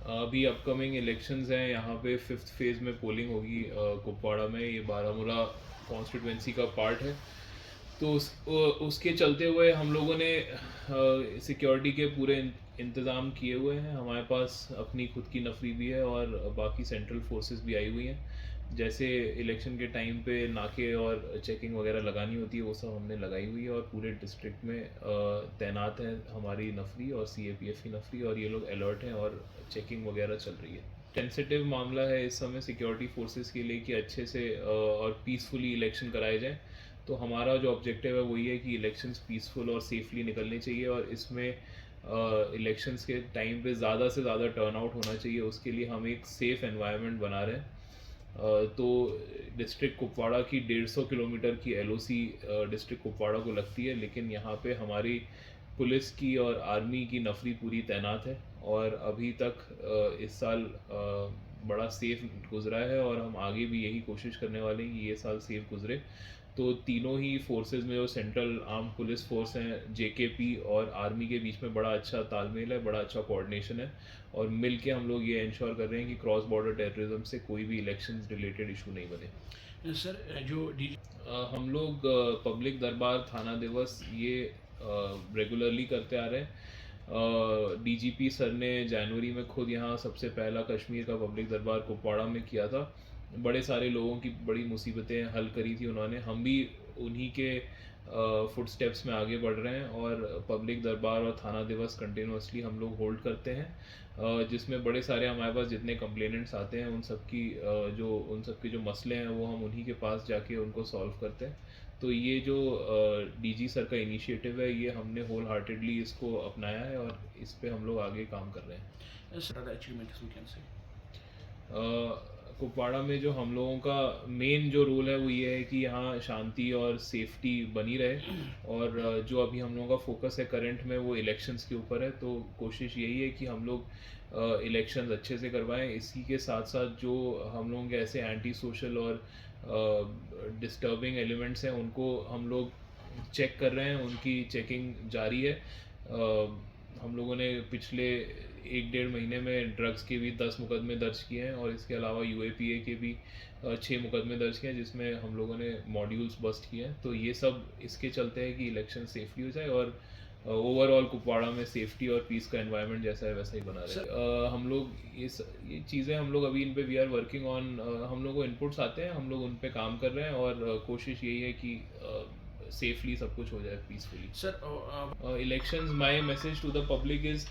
अभी upcoming elections हैं, यहाँ पे 5th फेज़ में पोलिंग होगी कुपवाड़ा में। ये बारामूला कॉन्स्टिट्यूंसी का पार्ट है। तो उसके चलते हुए हम लोगों ने सिक्योरिटी के पूरे इंतज़ाम किए हुए हैं। हमारे पास अपनी खुद की नफरी भी है और बाकी सेंट्रल फोर्सेस भी आई हुई हैं। जैसे इलेक्शन के टाइम पे नाके और चेकिंग वगैरह लगानी होती है, वो सब हमने लगाई हुई है। और पूरे डिस्ट्रिक्ट में तैनात है हमारी नफरी और सीएपीएफ की नफरी, और ये लोग अलर्ट हैं और चेकिंग वगैरह चल रही है। सेंसिटिव मामला है इस समय सिक्योरिटी फोर्सेस के लिए कि अच्छे से और पीसफुली इलेक्शन कराए जाएँ। तो हमारा जो ऑब्जेक्टिव है वही है कि इलेक्शंस पीसफुल और सेफली निकलने चाहिए, और इसमें इलेक्शंस के टाइम पे ज़्यादा से ज़्यादा टर्नआउट होना चाहिए। उसके लिए हम एक सेफ़ एनवायरनमेंट बना रहे हैं। तो डिस्ट्रिक्ट कुपवाड़ा की 150 किलोमीटर की एलओसी डिस्ट्रिक्ट कुपवाड़ा को लगती है, लेकिन यहाँ पे हमारी पुलिस की और आर्मी की नफरी पूरी तैनात है। और अभी तक इस साल बड़ा सेफ गुजरा है, और हम आगे भी यही कोशिश करने वाले हैं कि ये साल सेफ गुजरे। तो तीनों ही फोर्सेस में जो सेंट्रल आर्म पुलिस फोर्स हैं, जेकेपी और आर्मी के बीच में बड़ा अच्छा तालमेल है, बड़ा अच्छा कोऑर्डिनेशन है। और मिल के हम लोग ये इंश्योर कर रहे हैं कि क्रॉस बॉर्डर टेररिज्म से कोई भी इलेक्शन रिलेटेड इशू नहीं बने। सर जो हम लोग पब्लिक दरबार, थाना दिवस ये रेगुलरली करते आ रहे हैं। डीजीपी सर ने जनवरी में खुद यहाँ सबसे पहला कश्मीर का पब्लिक दरबार कुपवाड़ा में किया था। बड़े सारे लोगों की बड़ी मुसीबतें हल करी थी उन्होंने। हम भी उन्हीं के फुटस्टेप्स में आगे बढ़ रहे हैं, और पब्लिक दरबार और थाना दिवस कंटिन्यूसली हम लोग होल्ड करते हैं, जिसमें बड़े सारे हमारे पास जितने कंप्लेनेंट्स आते हैं उन सब के जो मसले हैं वो हम उन्हीं के पास जाके उनको सॉल्व करते हैं। तो ये जो डीजी सर का इनिशिएटिव है, ये हमने होल हार्टेडली इसको अपनाया है, और इस पे हम लोग आगे काम कर रहे हैं। कुपवाड़ा में जो हम लोगों का मेन जो रोल है वो ये है कि यहाँ शांति और सेफ्टी बनी रहे। और जो अभी हम लोगों का फोकस है करंट में, वो इलेक्शंस के ऊपर है। तो कोशिश यही है कि हम लोग इलेक्शंस अच्छे से करवाएं। इसी के साथ साथ जो हम लोगों के ऐसे एंटी सोशल और डिस्टर्बिंग एलिमेंट्स हैं, उनको हम लोग चेक कर रहे हैं, उनकी चेकिंग जारी है। हम लोगों ने पिछले 1-1.5 महीने में ड्रग्स के भी 10 मुकदमे दर्ज किए हैं, और इसके अलावा यूएपीए के भी 6 मुकदमे दर्ज किए हैं, जिसमें हम लोगों ने मॉड्यूल्स बस्ट किए हैं। तो ये सब इसके चलते हैं कि इलेक्शन सेफली हो जाए, और ओवरऑल कुपवाड़ा में सेफ्टी और पीस का एनवायरनमेंट जैसा है वैसा ही बना रहे। हम लोग ये चीज़ें हम लोग अभी इन पे वी आर वर्किंग ऑन। हम लोग को इनपुट्स आते हैं, हम लोग उन पे काम कर रहे हैं, और कोशिश यही है कि सेफली सब कुछ हो जाए peacefully. Sir Elections, my message to the public is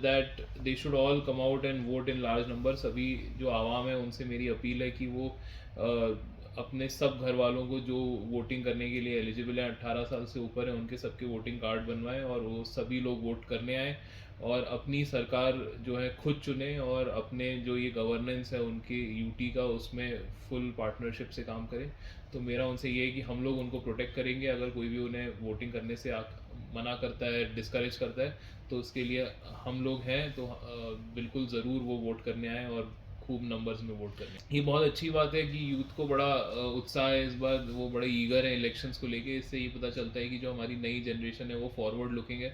that they should all come out and vote in large numbers। अभी जो आवाम है उनसे मेरी अपील है कि वो अपने सब घर वालों को जो वोटिंग करने के लिए एलिजिबल हैं, 18 साल से ऊपर है, उनके सबके वोटिंग कार्ड बनवाएं, और वो सभी लोग वोट करने आए, और अपनी सरकार जो है खुद चुने, और अपने जो ये गवर्नेंस है उनकी यूटी का, उसमें फुल पार्टनरशिप से काम करें। तो मेरा उनसे ये है कि हम लोग उनको प्रोटेक्ट करेंगे। अगर कोई भी उन्हें वोटिंग करने से मना करता है, डिस्करेज करता है, तो उसके लिए हम लोग हैं। तो बिल्कुल ज़रूर वो वोट करने आए, और खूब नंबर्स में वोट करने। ये बहुत अच्छी बात है कि यूथ को बड़ा उत्साह है इस बार, वो बड़े ईगर हैं इलेक्शंस को लेके। इससे ये पता चलता है कि जो हमारी नई जनरेशन है वो फॉरवर्ड लुकिंग है,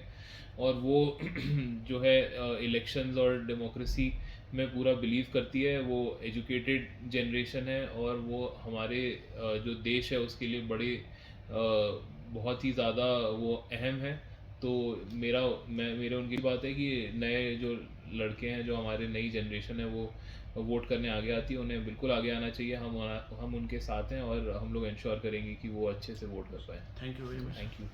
और वो जो है इलेक्शंस और डेमोक्रेसी में पूरा बिलीव करती है। वो एजुकेटेड जनरेशन है, और वो हमारे जो देश है उसके लिए बड़े बहुत ही ज़्यादा वो अहम है। तो मेरे उनकी बात है कि नए जो लड़के हैं, जो हमारे नई जनरेशन है, वो वोट करने आगे आती है। उन्हें बिल्कुल आगे आना चाहिए। हम उनके साथ हैं, और हम लोग इंश्योर करेंगे कि वो अच्छे से वोट कर पाएँ। Thank you very much. Thank you.